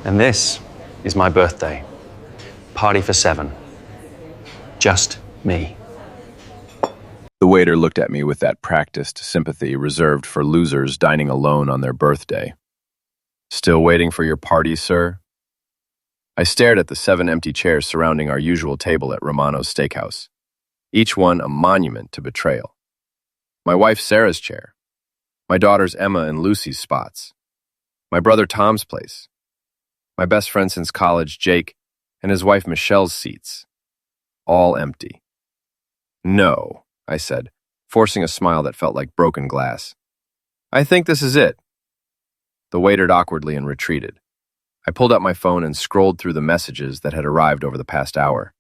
And this is my birthday. Party for 7. Just me. The waiter looked at me with that practiced sympathy reserved for losers dining alone on their birthday. "Still waiting for your party, sir?" I stared at the 7 empty chairs surrounding our usual table at Romano's Steakhouse, each one a monument to betrayal. My wife Sarah's chair, my daughters Emma and Lucy's spots, my brother Tom's place, my best friend since college Jake and his wife Michelle's seats, all empty. "No," I said, forcing a smile that felt like broken glass. "I think this is it." The waiter awkwardly and retreated. I pulled out my phone and scrolled through the messages that had arrived over the past hour,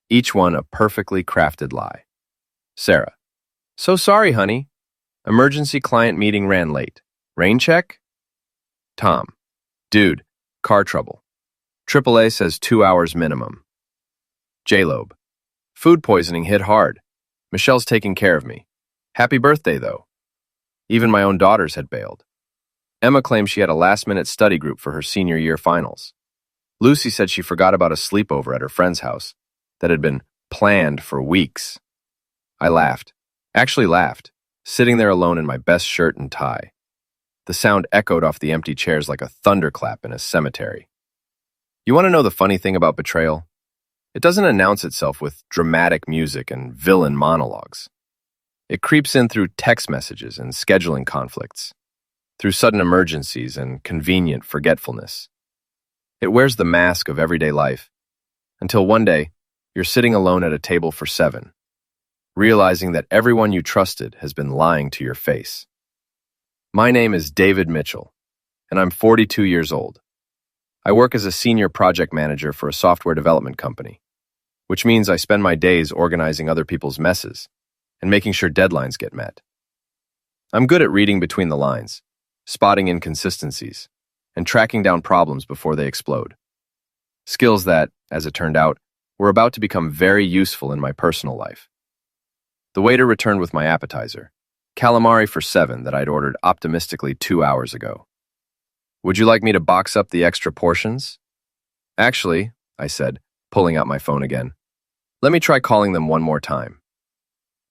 each one a perfectly crafted lie. Sarah: "So sorry, honey. Emergency client meeting ran late. Rain check?" Tom: "Dude, car trouble. AAA says 2 hours minimum." J-Lobe: "Food poisoning hit hard. Michelle's taking care of me. Happy birthday, though." Even my own daughters had bailed. Emma claimed she had a last-minute study group for her senior year finals. Lucy said she forgot about a sleepover at her friend's house that had been planned for weeks. I laughed, sitting there alone in my best shirt and tie. The sound echoed off the empty chairs like a thunderclap in a cemetery. You want to know the funny thing about betrayal? It doesn't announce itself with dramatic music and villain monologues. It creeps in through text messages and scheduling conflicts, through sudden emergencies and convenient forgetfulness. It wears the mask of everyday life, until one day, you're sitting alone at a table for 7, realizing that everyone you trusted has been lying to your face. My name is David Mitchell, and I'm 42 years old. I work as a senior project manager for a software development company, which means I spend my days organizing other people's messes and making sure deadlines get met. I'm good at reading between the lines, spotting inconsistencies, and tracking down problems before they explode. Skills that, as it turned out, were about to become very useful in my personal life. The waiter returned with my appetizer, calamari for 7 that I'd ordered optimistically 2 hours ago. "Would you like me to box up the extra portions?" "Actually," I said, pulling out my phone again, "let me try calling them one more time."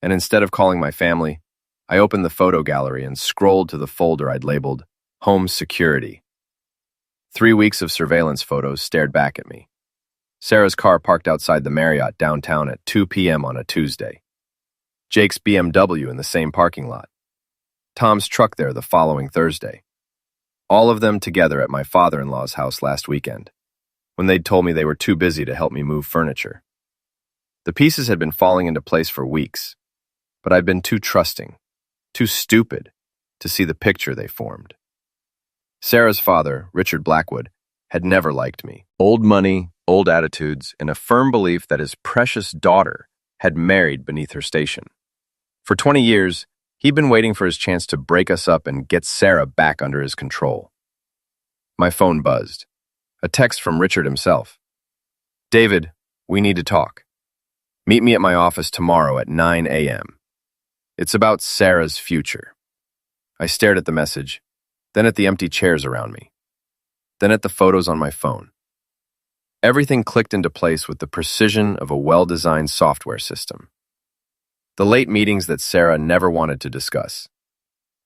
And instead of calling my family, I opened the photo gallery and scrolled to the folder I'd labeled Home Security. 3 weeks of surveillance photos stared back at me. Sarah's car parked outside the Marriott downtown at 2 p.m. on a Tuesday. Jake's BMW in the same parking lot. Tom's truck there the following Thursday. All of them together at my father-in-law's house last weekend, when they'd told me they were too busy to help me move furniture. The pieces had been falling into place for weeks, but I'd been too trusting, too stupid, to see the picture they formed. Sarah's father, Richard Blackwood, had never liked me. Old money, old attitudes, and a firm belief that his precious daughter had married beneath her station. For 20 years, he'd been waiting for his chance to break us up and get Sarah back under his control. My phone buzzed. A text from Richard himself. "David, we need to talk. Meet me at my office tomorrow at 9 a.m. It's about Sarah's future." I stared at the message, then at the empty chairs around me, then at the photos on my phone. Everything clicked into place with the precision of a well-designed software system. The late meetings that Sarah never wanted to discuss.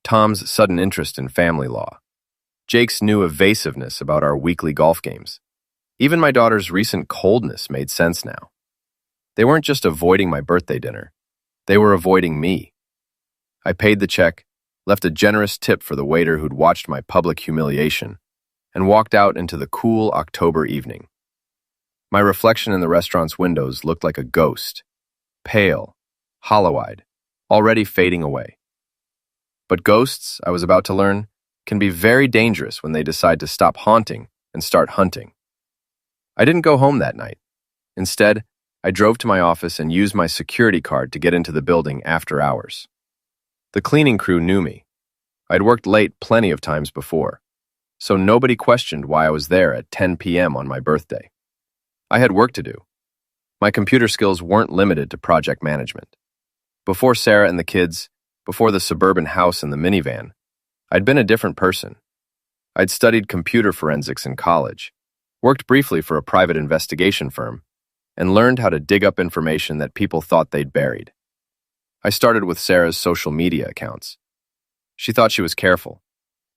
Tom's sudden interest in family law. Jake's new evasiveness about our weekly golf games. Even my daughter's recent coldness made sense now. They weren't just avoiding my birthday dinner. They were avoiding me. I paid the check, left a generous tip for the waiter who'd watched my public humiliation, and walked out into the cool October evening. My reflection in the restaurant's windows looked like a ghost, pale, hollow-eyed, already fading away. But ghosts, I was about to learn, can be very dangerous when they decide to stop haunting and start hunting. I didn't go home that night. Instead, I drove to my office and used my security card to get into the building after hours. The cleaning crew knew me. I'd worked late plenty of times before, so nobody questioned why I was there at 10 p.m. on my birthday. I had work to do. My computer skills weren't limited to project management. Before Sarah and the kids, before the suburban house and the minivan, I'd been a different person. I'd studied computer forensics in college, worked briefly for a private investigation firm, and learned how to dig up information that people thought they'd buried. I started with Sarah's social media accounts. She thought she was careful,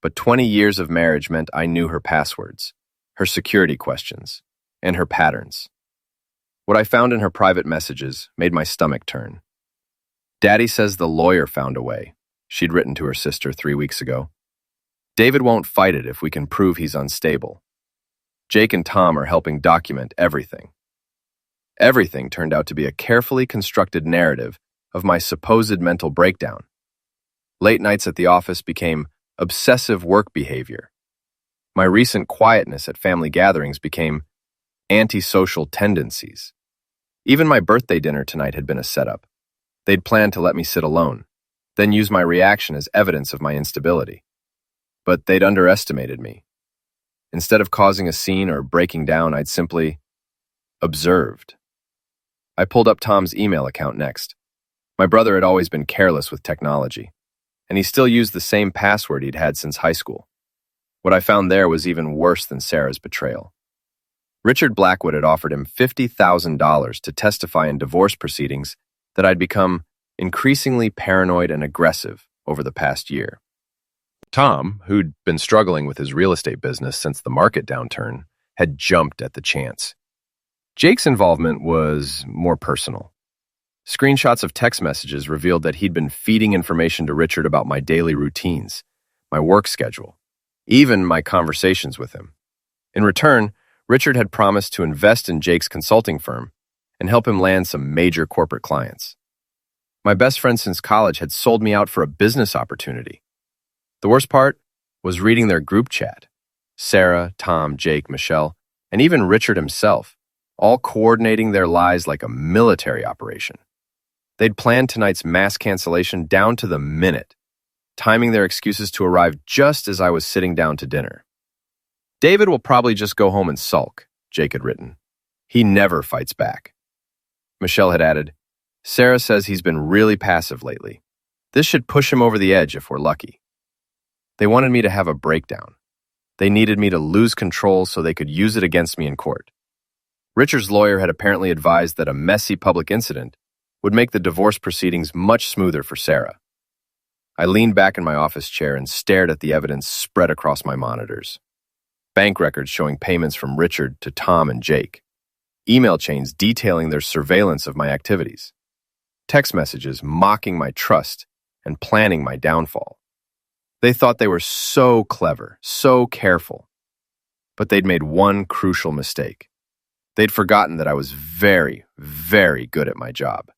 but 20 years of marriage meant I knew her passwords, her security questions, and her patterns. What I found in her private messages made my stomach turn. Daddy says the lawyer found a way, she'd written to her sister 3 weeks ago. David won't fight it if we can prove he's unstable. Jake and Tom are helping document everything. Everything turned out to be a carefully constructed narrative of my supposed mental breakdown. Late nights at the office became obsessive work behavior. My recent quietness at family gatherings became antisocial tendencies. Even my birthday dinner tonight had been a setup. They'd planned to let me sit alone, then use my reaction as evidence of my instability. But they'd underestimated me. Instead of causing a scene or breaking down, I'd simply observed. I pulled up Tom's email account next. My brother had always been careless with technology, and he still used the same password he'd had since high school. What I found there was even worse than Sarah's betrayal. Richard Blackwood had offered him $50,000 to testify in divorce proceedings that I'd become increasingly paranoid and aggressive over the past year. Tom, who'd been struggling with his real estate business since the market downturn, had jumped at the chance. Jake's involvement was more personal. Screenshots of text messages revealed that he'd been feeding information to Richard about my daily routines, my work schedule, even my conversations with him. In return, Richard had promised to invest in Jake's consulting firm and help him land some major corporate clients. My best friend since college had sold me out for a business opportunity. The worst part was reading their group chat. Sarah, Tom, Jake, Michelle, and even Richard himself, all coordinating their lies like a military operation. They'd planned tonight's mass cancellation down to the minute, timing their excuses to arrive just as I was sitting down to dinner. David will probably just go home and sulk, Jake had written. He never fights back. Michelle had added, Sarah says he's been really passive lately. This should push him over the edge if we're lucky. They wanted me to have a breakdown. They needed me to lose control so they could use it against me in court. Richard's lawyer had apparently advised that a messy public incident would make the divorce proceedings much smoother for Sarah. I leaned back in my office chair and stared at the evidence spread across my monitors. Bank records showing payments from Richard to Tom and Jake. Email chains detailing their surveillance of my activities. Text messages mocking my trust and planning my downfall. They thought they were so clever, so careful. But they'd made one crucial mistake. They'd forgotten that I was very, very good at my job.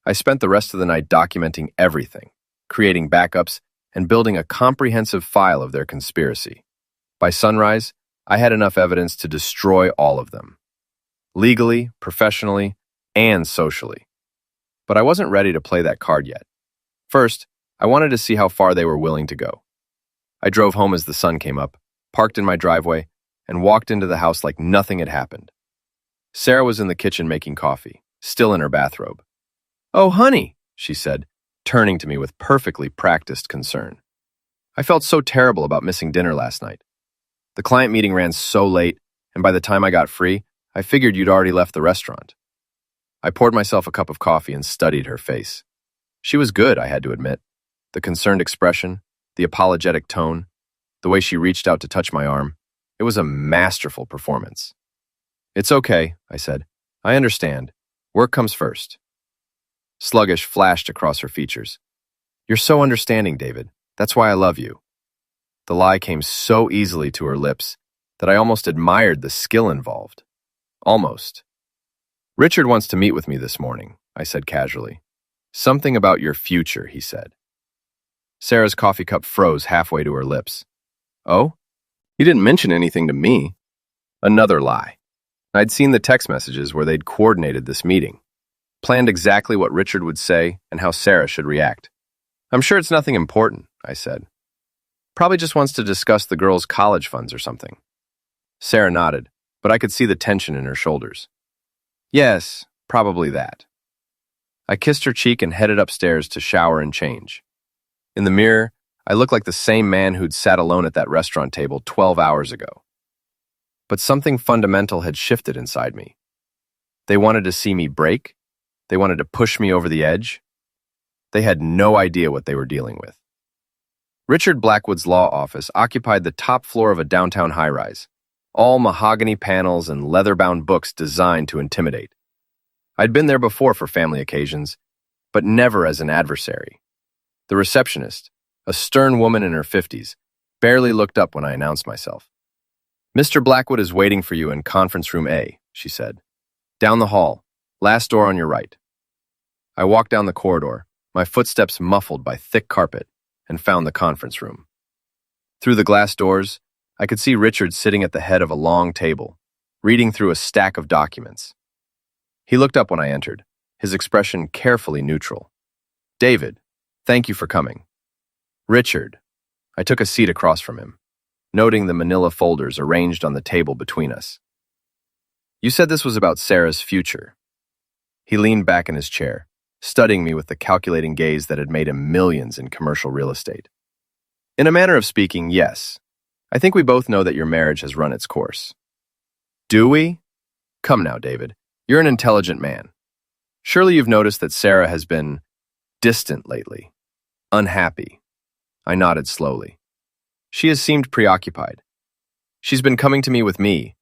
I spent the rest of the night documenting everything, creating backups, and building a comprehensive file of their conspiracy. By sunrise, I had enough evidence to destroy all of them. Legally, professionally, and socially. But I wasn't ready to play that card yet. First, I wanted to see how far they were willing to go. I drove home as the sun came up, parked in my driveway, and walked into the house like nothing had happened. Sarah was in the kitchen making coffee, still in her bathrobe. "Oh, honey," she said, turning to me with perfectly practiced concern. I felt so terrible about missing dinner last night. The client meeting ran so late, and by the time I got free, I figured you'd already left the restaurant. I poured myself a cup of coffee and studied her face. She was good, I had to admit. The concerned expression, the apologetic tone, the way she reached out to touch my arm. It was a masterful performance. "It's okay," I said. "I understand. Work comes first." Sluggish flashed across her features. "You're so understanding, David. That's why I love you." The lie came so easily to her lips that I almost admired the skill involved. Almost. "Richard wants to meet with me this morning," I said casually. "Something about your future," he said. Sarah's coffee cup froze halfway to her lips. "Oh? He didn't mention anything to me." Another lie. I'd seen the text messages where they'd coordinated this meeting, planned exactly what Richard would say and how Sarah should react. "I'm sure it's nothing important," I said. "Probably just wants to discuss the girls' college funds or something." Sarah nodded, but I could see the tension in her shoulders. "Yes, probably that." I kissed her cheek and headed upstairs to shower and change. In the mirror, I looked like the same man who'd sat alone at that restaurant table 12 hours ago. But something fundamental had shifted inside me. They wanted to see me break. They wanted to push me over the edge. They had no idea what they were dealing with. Richard Blackwood's law office occupied the top floor of a downtown high-rise, all mahogany panels and leather-bound books designed to intimidate. I'd been there before for family occasions, but never as an adversary. The receptionist, a stern woman in her 50s, barely looked up when I announced myself. "Mr. Blackwood is waiting for you in conference room A," she said. "Down the hall, last door on your right." I walked down the corridor, my footsteps muffled by thick carpet, and found the conference room. Through the glass doors, I could see Richard sitting at the head of a long table, reading through a stack of documents. He looked up when I entered, his expression carefully neutral. "David, thank you for coming." "Richard." I took a seat across from him, noting the manila folders arranged on the table between us. "You said this was about Sarah's future." He leaned back in his chair, studying me with the calculating gaze that had made him millions in commercial real estate. "In a manner of speaking, yes. I think we both know that your marriage has run its course." "Do we?" "Come now, David. You're an intelligent man. Surely you've noticed that Sarah has been distant lately, unhappy." I nodded slowly. "She has seemed preoccupied. She's been coming to me with me.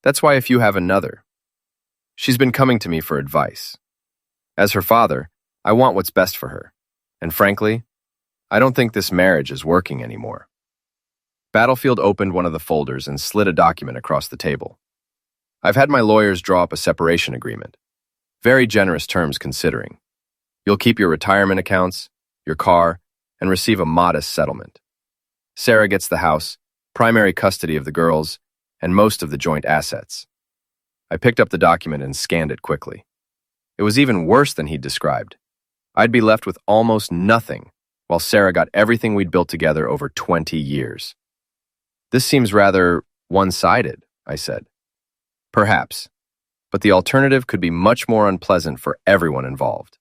That's why if you have another." "She's been coming to me for advice. As her father, I want what's best for her. And frankly, I don't think this marriage is working anymore." Battlefield opened one of the folders and slid a document across the table. "I've had my lawyers draw up a separation agreement. Very generous terms considering. You'll keep your retirement accounts, your car, and receive a modest settlement. Sarah gets the house, primary custody of the girls, and most of the joint assets." I picked up the document and scanned it quickly. It was even worse than he'd described. I'd be left with almost nothing, while Sarah got everything we'd built together over 20 years. "This seems rather one-sided," I said. "Perhaps, but the alternative could be much more unpleasant for everyone involved."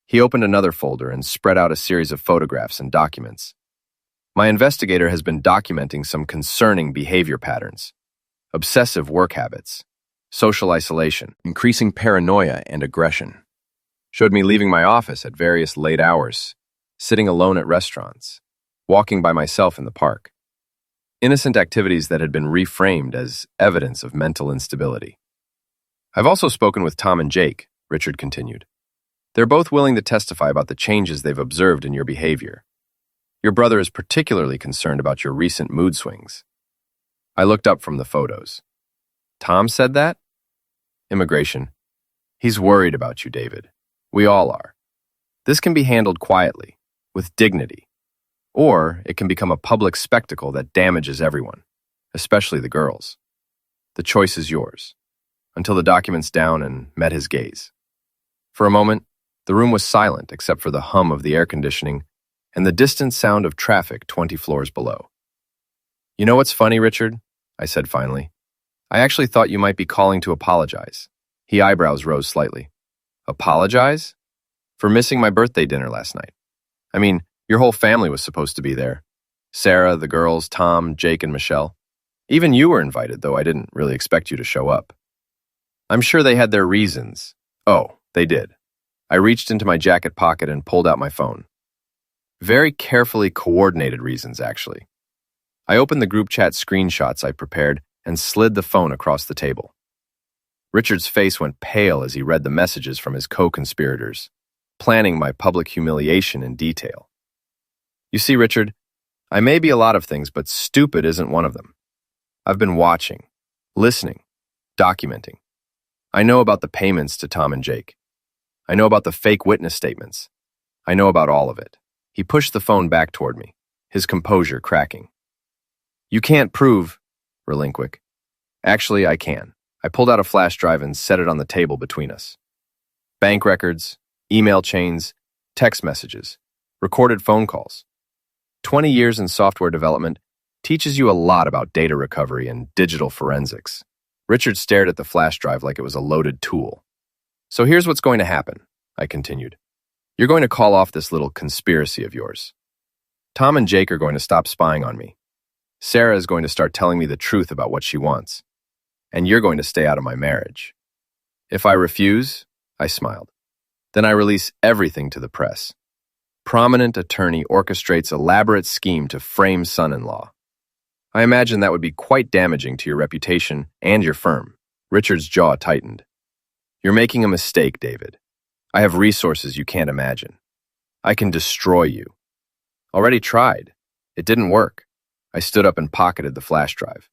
He opened another folder and spread out a series of photographs and documents. "My investigator has been documenting some concerning behavior patterns, obsessive work habits, social isolation, increasing paranoia and aggression. Showed me leaving my office at various late hours, sitting alone at restaurants, walking by myself in the park. Innocent activities that had been reframed as evidence of mental instability. I've also spoken with Tom and Jake," Richard continued. "They're both willing to testify about the changes they've observed in your behavior. Your brother is particularly concerned about your recent mood swings." I looked up from the photos. "Tom said that?" "Immigration. He's worried about you, David. We all are. This can be handled quietly, with dignity, or it can become a public spectacle that damages everyone, especially the girls. The choice is yours." Until the documents down and met his gaze. For a moment, the room was silent except for the hum of the air conditioning and the distant sound of traffic 20 floors below. "You know what's funny, Richard?" I said finally. "I actually thought you might be calling to apologize." His eyebrows rose slightly. "Apologize? For missing my birthday dinner last night. I mean, your whole family was supposed to be there. Sarah, the girls, Tom, Jake, and Michelle. Even you were invited, though I didn't really expect you to show up." "I'm sure they had their reasons." "Oh, they did." I reached into my jacket pocket and pulled out my phone. Very carefully coordinated reasons, actually. I opened the group chat screenshots I prepared and slid the phone across the table. Richard's face went pale as he read the messages from his co-conspirators, planning my public humiliation in detail. "You see, Richard, I may be a lot of things, but stupid isn't one of them. I've been watching, listening, documenting. I know about the payments to Tom and Jake. I know about the fake witness statements. I know about all of it." He pushed the phone back toward me, his composure cracking. "You can't prove," relinquic. "Actually, I can." I pulled out a flash drive and set it on the table between us. Bank records, email chains, text messages, recorded phone calls. 20 years in software development teaches you a lot about data recovery and digital forensics. Richard stared at the flash drive like it was a loaded tool. "So here's what's going to happen," I continued. "You're going to call off this little conspiracy of yours. Tom and Jake are going to stop spying on me. Sarah is going to start telling me the truth about what she wants, and you're going to stay out of my marriage. If I refuse, I smiled, then I release everything to the press. Prominent attorney orchestrates elaborate scheme to frame son-in-law. I imagine that would be quite damaging to your reputation and your firm. Richard's jaw tightened. You're making a mistake, David. I have resources you can't imagine. I can destroy you. Already tried. It didn't work. I stood up and pocketed the flash drive.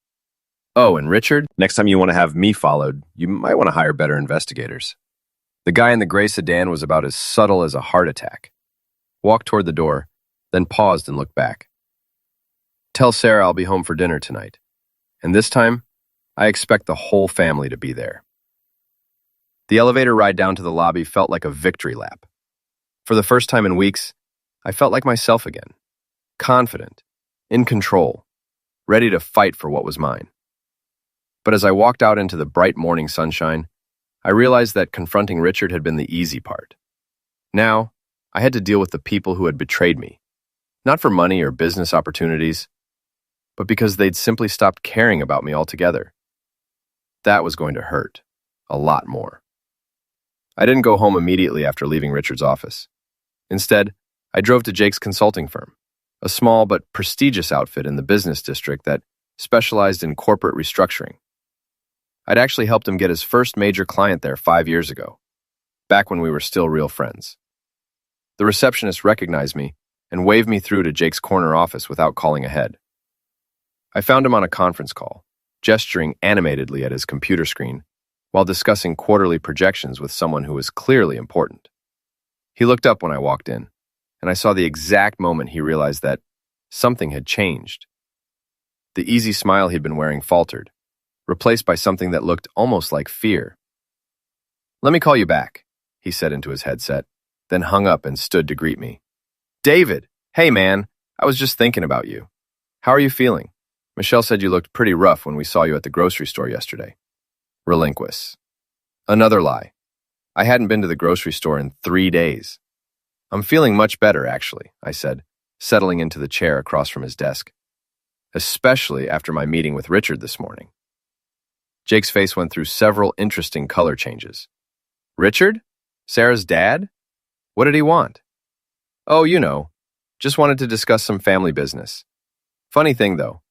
Oh, and Richard, next time you want to have me followed, you might want to hire better investigators. The guy in the gray sedan was about as subtle as a heart attack. Walked toward the door, then paused and looked back. Tell Sarah I'll be home for dinner tonight. And this time, I expect the whole family to be there. The elevator ride down to the lobby felt like a victory lap. For the first time in weeks, I felt like myself again. Confident, in control, ready to fight for what was mine. But as I walked out into the bright morning sunshine, I realized that confronting Richard had been the easy part. Now, I had to deal with the people who had betrayed me, not for money or business opportunities, but because they'd simply stopped caring about me altogether. That was going to hurt, a lot more. I didn't go home immediately after leaving Richard's office. Instead, I drove to Jake's consulting firm, a small but prestigious outfit in the business district that specialized in corporate restructuring. I'd actually helped him get his first major client there 5 years ago, back when we were still real friends. The receptionist recognized me and waved me through to Jake's corner office without calling ahead. I found him on a conference call, gesturing animatedly at his computer screen while discussing quarterly projections with someone who was clearly important. He looked up when I walked in, and I saw the exact moment he realized that something had changed. The easy smile he'd been wearing faltered, replaced by something that looked almost like fear. "Let me call you back," he said into his headset, then hung up and stood to greet me. "David, hey man, I was just thinking about you. How are you feeling? Michelle said you looked pretty rough when we saw you at the grocery store yesterday." Relinquish. Another lie. I hadn't been to the grocery store in 3 days. "I'm feeling much better, actually," I said, settling into the chair across from his desk. "Especially after my meeting with Richard this morning." Jake's face went through several interesting color changes. "Richard? Sarah's dad? What did he want?" "Oh, you know, just wanted to discuss some family business. Funny thing, though,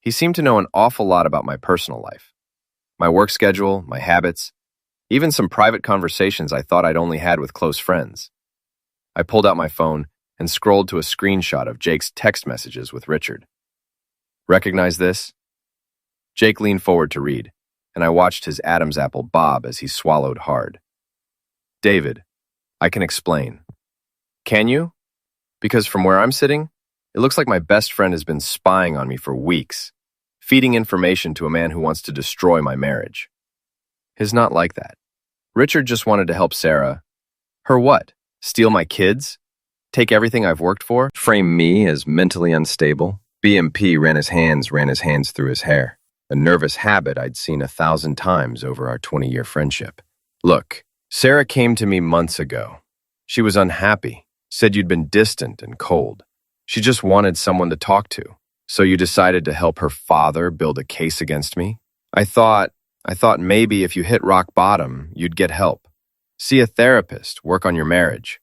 he seemed to know an awful lot about my personal life. My work schedule, my habits, even some private conversations I thought I'd only had with close friends." I pulled out my phone and scrolled to a screenshot of Jake's text messages with Richard. "Recognize this?" Jake leaned forward to read, and I watched his Adam's apple bob as he swallowed hard. "David, I can explain." "Can you?" "Because from where I'm sitting, it looks like my best friend has been spying on me for weeks, feeding information to a man who wants to destroy my marriage." "It's not like that. Richard just wanted to help Sarah." "Her what? Steal my kids? Take everything I've worked for? Frame me as mentally unstable?" BMP ran his hands through his hair, a nervous habit I'd seen 1,000 times over our 20-year friendship. "Look, Sarah came to me months ago. She was unhappy, said you'd been distant and cold. She just wanted someone to talk to. So you decided to help her father build a case against me? I thought maybe if you hit rock bottom, you'd get help. See a therapist, work on your marriage.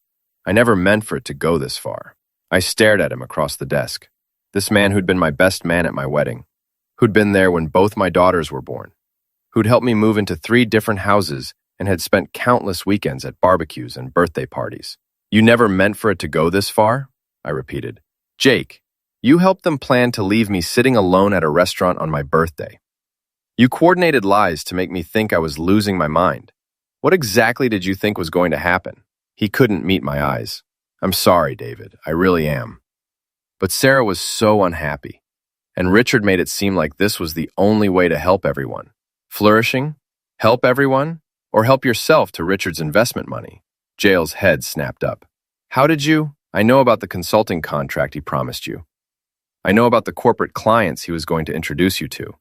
I never meant for it to go this far." I stared at him across the desk. This man who'd been my best man at my wedding, who'd been there when both my daughters were born, who'd helped me move into 3 different houses and had spent countless weekends at barbecues and birthday parties. "You never meant for it to go this far?" I repeated. "Jake, you helped them plan to leave me sitting alone at a restaurant on my birthday. You coordinated lies to make me think I was losing my mind. What exactly did you think was going to happen?" He couldn't meet my eyes. "I'm sorry, David. I really am. But Sarah was so unhappy, and Richard made it seem like this was the only way to help everyone. Flourishing? Help everyone? Or help yourself to Richard's investment money?" Jail's head snapped up. "How did you? I know about the consulting contract he promised you. I know about the corporate clients he was going to introduce you to.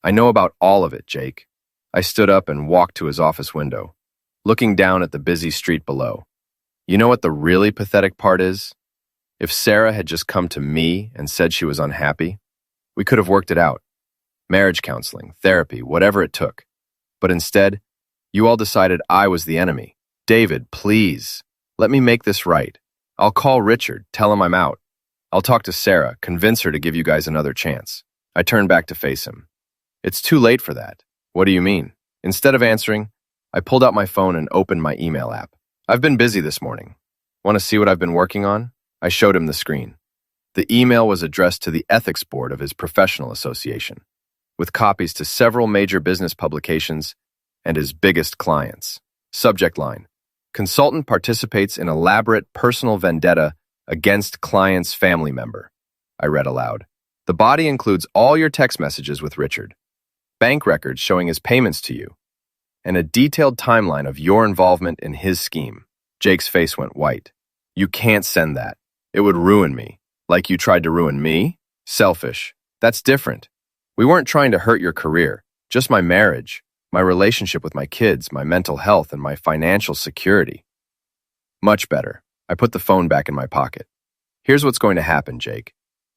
I know about all of it, Jake." I stood up and walked to his office window, looking down at the busy street below. You know what the really pathetic part is? If Sarah had just come to me and said she was unhappy, We could have worked it out. Marriage counseling, therapy, whatever it took. But instead, you all decided I was the enemy. David, please, let me make this right. I'll call Richard, tell him I'm out. I'll talk to Sarah, convince her to give you guys another chance. I turned back to face him. It's too late for that. What do you mean? Instead of answering, I pulled out my phone and opened my email app. I've been busy this morning. Want to see what I've been working on? I showed him the screen. The email was addressed to the ethics board of his professional association, with copies to several major business publications and his biggest clients. Subject line: Consultant participates in elaborate personal vendetta against client's family member. I read aloud. The body includes all your text messages with Richard, bank records showing his payments to you, and a detailed timeline of your involvement in his scheme. Jake's face went white. You can't send that. It would ruin me. Like you tried to ruin me? Selfish. That's different. We weren't trying to hurt your career, just my marriage, my relationship with my kids, my mental health, and my financial security. Much better. I put the phone back in my pocket. Here's what's going to happen, Jake.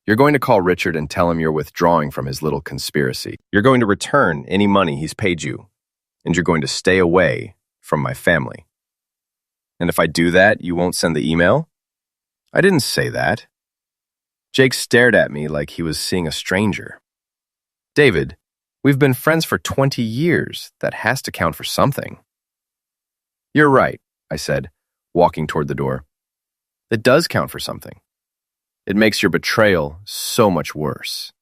You're going to call Richard and tell him you're withdrawing from his little conspiracy. You're going to return any money he's paid you, and you're going to stay away from my family. And if I do that, you won't send the email? I didn't say that. Jake stared at me like he was seeing a stranger. David, we've been friends for 20 years. That has to count for something. You're right, I said, walking toward the door. It does count for something. It makes your betrayal so much worse.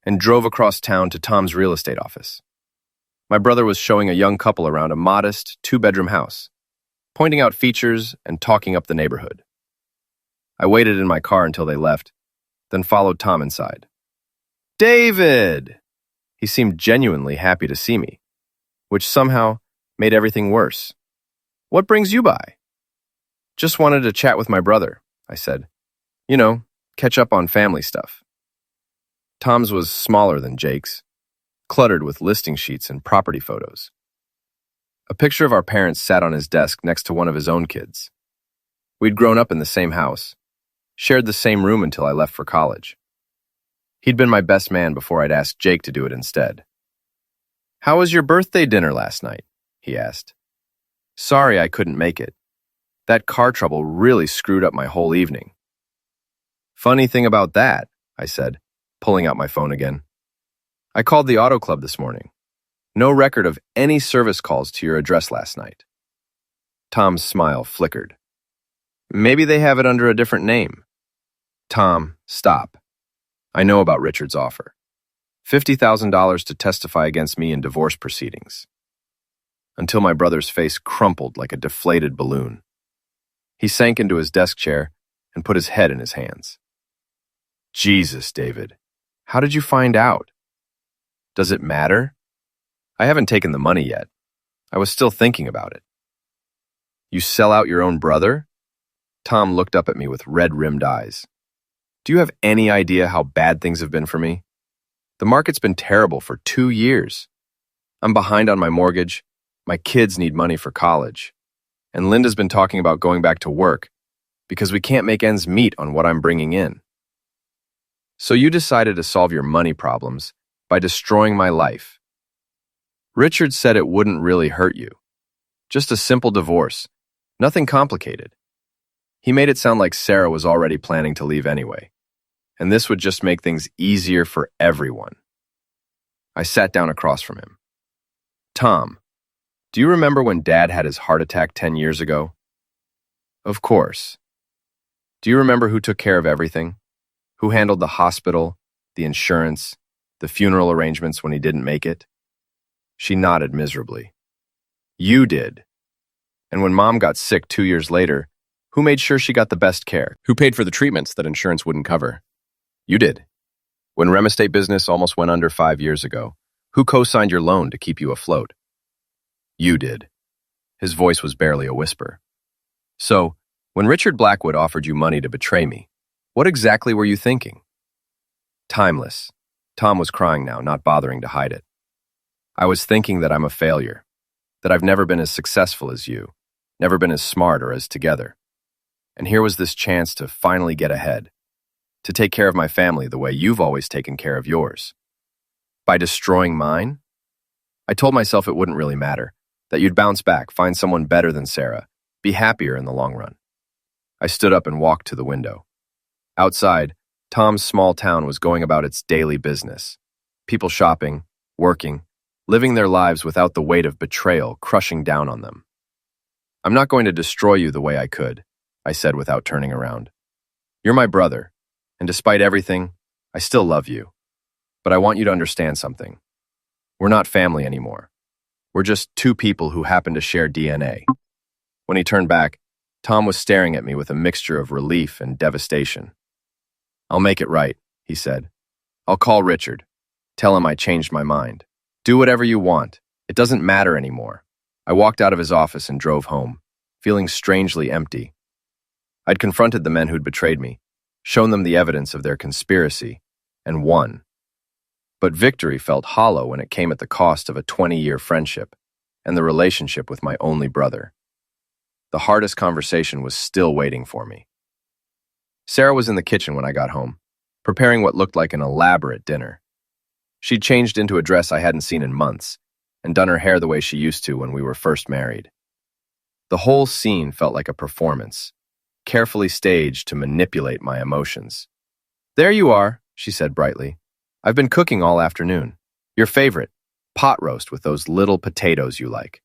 And drove across town to Tom's real estate office. My brother was showing a young couple around a modest, 2-bedroom house, pointing out features and talking up the neighborhood. I waited in my car until they left, then followed Tom inside. David! He seemed genuinely happy to see me, which somehow made everything worse. What brings you by? Just wanted to chat with my brother, I said. You know, catch up on family stuff. Tom's was smaller than Jake's, cluttered with listing sheets and property photos. A picture of our parents sat on his desk next to one of his own kids. We'd grown up in the same house, shared the same room until I left for college. He'd been my best man before I'd asked Jake to do it instead. How was your birthday dinner last night? He asked. Sorry I couldn't make it. That car trouble really screwed up my whole evening. Funny thing about that, I said, pulling out my phone again. I called the auto club this morning. No record of any service calls to your address last night. Tom's smile flickered. Maybe they have it under a different name. Tom, stop. I know about Richard's offer. $50,000 to testify against me in divorce proceedings. Until my brother's face crumpled like a deflated balloon. He sank into his desk chair and put his head in his hands. Jesus, David, how did you find out? Does it matter? I haven't taken the money yet. I was still thinking about it. You sell out your own brother? Tom looked up at me with red-rimmed eyes. Do you have any idea how bad things have been for me? The market's been terrible for 2 years. I'm behind on my mortgage. My kids need money for college. And Linda's been talking about going back to work because we can't make ends meet on what I'm bringing in. So you decided to solve your money problems by destroying my life. Richard said it wouldn't really hurt you. Just a simple divorce. Nothing complicated. He made it sound like Sarah was already planning to leave anyway, and this would just make things easier for everyone. I sat down across from him. Tom, do you remember when Dad had his heart attack 10 years ago? Of course. Do you remember who took care of everything? Who handled the hospital, the insurance, the funeral arrangements when he didn't make it? She nodded miserably. You did. And when Mom got sick 2 years later, who made sure she got the best care? Who paid for the treatments that insurance wouldn't cover? You did. When Rem Estate business almost went under 5 years ago, who co-signed your loan to keep you afloat? You did. His voice was barely a whisper. So, when Richard Blackwood offered you money to betray me, what exactly were you thinking? Timeless. Tom was crying now, not bothering to hide it. I was thinking that I'm a failure, that I've never been as successful as you, never been as smart or as together. And here was this chance to finally get ahead, to take care of my family the way you've always taken care of yours. By destroying mine? I told myself it wouldn't really matter, that you'd bounce back, find someone better than Sarah, be happier in the long run. I stood up and walked to the window. Outside, Tom's small town was going about its daily business. People shopping, working, living their lives without the weight of betrayal crushing down on them. I'm not going to destroy you the way I could, I said without turning around. You're my brother, and despite everything, I still love you. But I want you to understand something. We're not family anymore. We're just two people who happen to share DNA. When he turned back, Tom was staring at me with a mixture of relief and devastation. I'll make it right, he said. I'll call Richard. Tell him I changed my mind. Do whatever you want. It doesn't matter anymore. I walked out of his office and drove home, feeling strangely empty. I'd confronted the men who'd betrayed me, shown them the evidence of their conspiracy, and won. But victory felt hollow when it came at the cost of a 20-year friendship and the relationship with my only brother. The hardest conversation was still waiting for me. Sarah was in the kitchen when I got home, preparing what looked like an elaborate dinner. She'd changed into a dress I hadn't seen in months and done her hair the way she used to when we were first married. The whole scene felt like a performance, carefully staged to manipulate my emotions. There you are, she said brightly. I've been cooking all afternoon. Your favorite, pot roast with those little potatoes you like.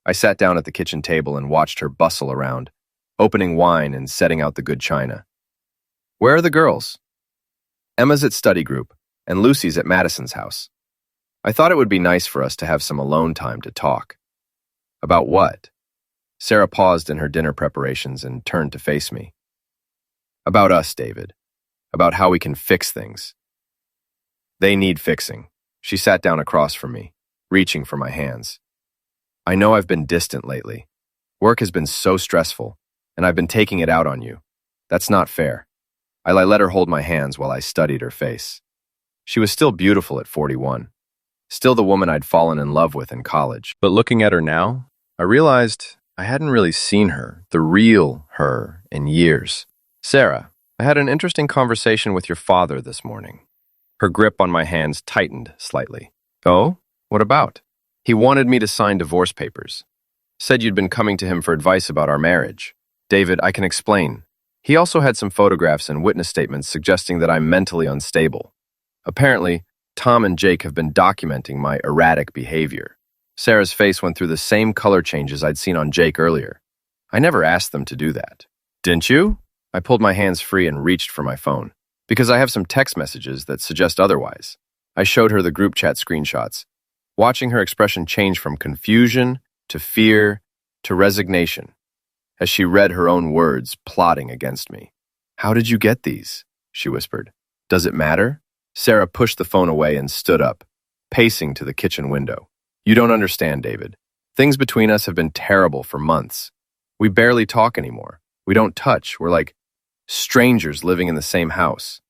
I sat down at the kitchen table and watched her bustle around, opening wine and setting out the good china. Where are the girls? Emma's at study group, and Lucy's at Madison's house. I thought it would be nice for us to have some alone time to talk. About what? Sarah paused in her dinner preparations and turned to face me. About us, David. About how we can fix things. They need fixing. She sat down across from me, reaching for my hands. I know I've been distant lately. Work has been so stressful, and I've been taking it out on you. That's not fair. I let her hold my hands while I studied her face. She was still beautiful at 41, still the woman I'd fallen in love with in college. But looking at her now, I realized I hadn't really seen her, the real her, in years. Sarah, I had an interesting conversation with your father this morning. Her grip on my hands tightened slightly. Oh? What about? He wanted me to sign divorce papers. Said you'd been coming to him for advice about our marriage. David, I can explain. He also had some photographs and witness statements suggesting that I'm mentally unstable. Apparently, Tom and Jake have been documenting my erratic behavior. Sarah's face went through the same color changes I'd seen on Jake earlier. I never asked them to do that. Didn't you? I pulled my hands free and reached for my phone, because I have some text messages that suggest otherwise. I showed her the group chat screenshots, watching her expression change from confusion to fear to resignation as she read her own words plotting against me. How did you get these? She whispered. Does it matter? Sarah pushed the phone away and stood up, pacing to the kitchen window. You don't understand, David. Things between us have been terrible for months. We barely talk anymore. We don't touch. We're like strangers living in the same house.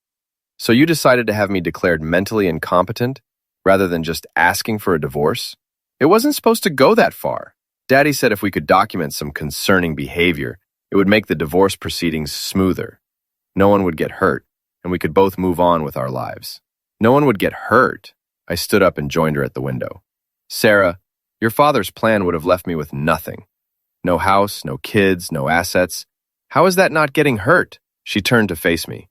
So you decided to have me declared mentally incompetent rather than just asking for a divorce? It wasn't supposed to go that far. Daddy said if we could document some concerning behavior, it would make the divorce proceedings smoother. No one would get hurt, and we could both move on with our lives. No one would get hurt. I stood up and joined her at the window. Sarah, your father's plan would have left me with nothing. No house, no kids, no assets. How is that not getting hurt? She turned to face me,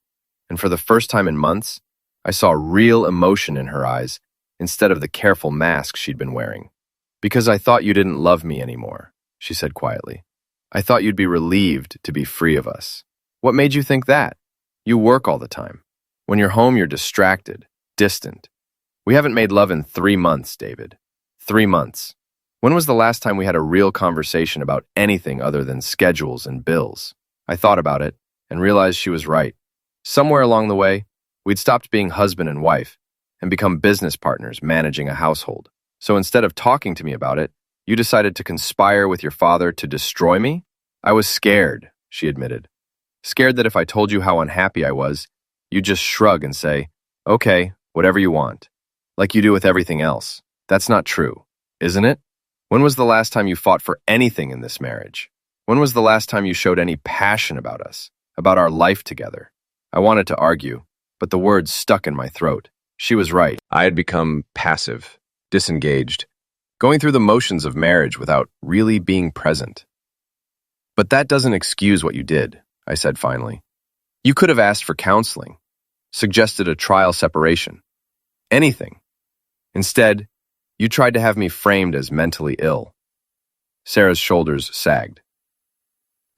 and for the first time in months, I saw real emotion in her eyes instead of the careful mask she'd been wearing. Because I thought you didn't love me anymore, she said quietly. I thought you'd be relieved to be free of us. What made you think that? You work all the time. When you're home, you're distracted, distant. We haven't made love in 3 months, David. 3 months. When was the last time we had a real conversation about anything other than schedules and bills? I thought about it and realized she was right. Somewhere along the way, we'd stopped being husband and wife and become business partners managing a household. So instead of talking to me about it, you decided to conspire with your father to destroy me? I was scared, she admitted. Scared that if I told you how unhappy I was, you'd just shrug and say, okay, whatever you want. Like you do with everything else. That's not true, isn't it? When was the last time you fought for anything in this marriage? When was the last time you showed any passion about us, about our life together? I wanted to argue, but the words stuck in my throat. She was right. I had become passive, disengaged, going through the motions of marriage without really being present. But that doesn't excuse what you did, I said finally. You could have asked for counseling, suggested a trial separation, anything. Instead, you tried to have me framed as mentally ill. Sarah's shoulders sagged.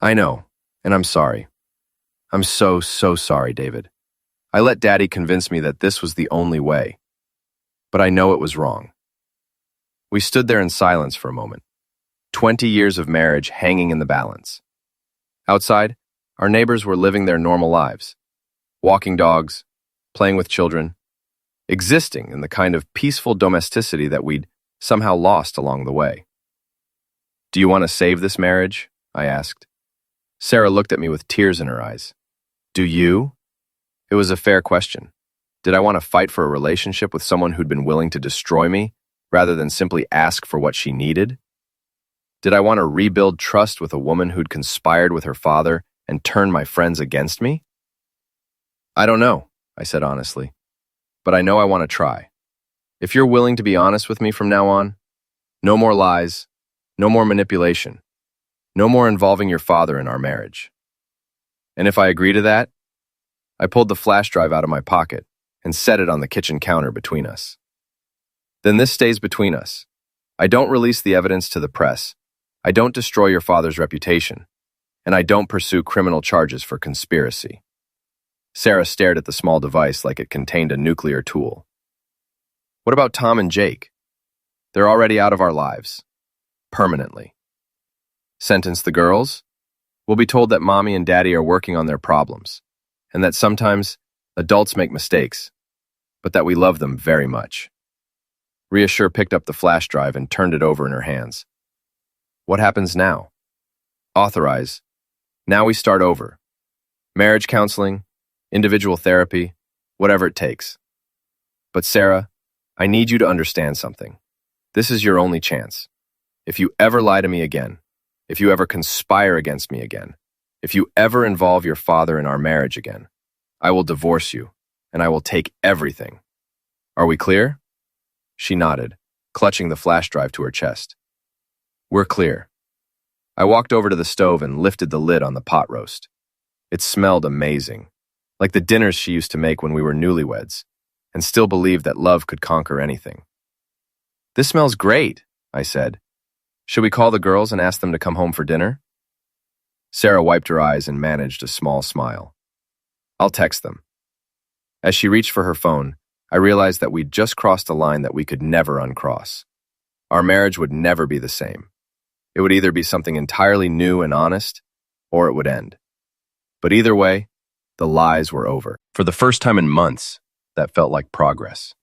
I know, and I'm sorry. I'm so sorry, David. I let Daddy convince me that this was the only way. But I know it was wrong. We stood there in silence for a moment, 20 years of marriage hanging in the balance. Outside, our neighbors were living their normal lives, walking dogs, playing with children, existing in the kind of peaceful domesticity that we'd somehow lost along the way. Do you want to save this marriage? I asked. Sarah looked at me with tears in her eyes. Do you? It was a fair question. Did I want to fight for a relationship with someone who'd been willing to destroy me rather than simply ask for what she needed? Did I want to rebuild trust with a woman who'd conspired with her father and turned my friends against me? I don't know, I said honestly, but I know I want to try. If you're willing to be honest with me from now on, no more lies, no more manipulation, no more involving your father in our marriage. And if I agree to that, I pulled the flash drive out of my pocket and set it on the kitchen counter between us. Then this stays between us. I don't release the evidence to the press. I don't destroy your father's reputation. And I don't pursue criminal charges for conspiracy. Sarah stared at the small device like it contained a nuclear tool. What about Tom and Jake? They're already out of our lives. Permanently. Sentence the girls? We'll be told that Mommy and Daddy are working on their problems, and that sometimes adults make mistakes, but that we love them very much. Reassure picked up the flash drive and turned it over in her hands. What happens now? Authorize. Now we start over. Marriage counseling, individual therapy, whatever it takes. But Sarah, I need you to understand something. This is your only chance. If you ever lie to me again, if you ever conspire against me again, if you ever involve your father in our marriage again, I will divorce you, and I will take everything. Are we clear? She nodded, clutching the flash drive to her chest. We're clear. I walked over to the stove and lifted the lid on the pot roast. It smelled amazing, like the dinners she used to make when we were newlyweds, and still believed that love could conquer anything. This smells great, I said. Should we call the girls and ask them to come home for dinner? Sarah wiped her eyes and managed a small smile. I'll text them. As she reached for her phone, I realized that we'd just crossed a line that we could never uncross. Our marriage would never be the same. It would either be something entirely new and honest, or it would end. But either way, the lies were over. For the first time in months, that felt like progress.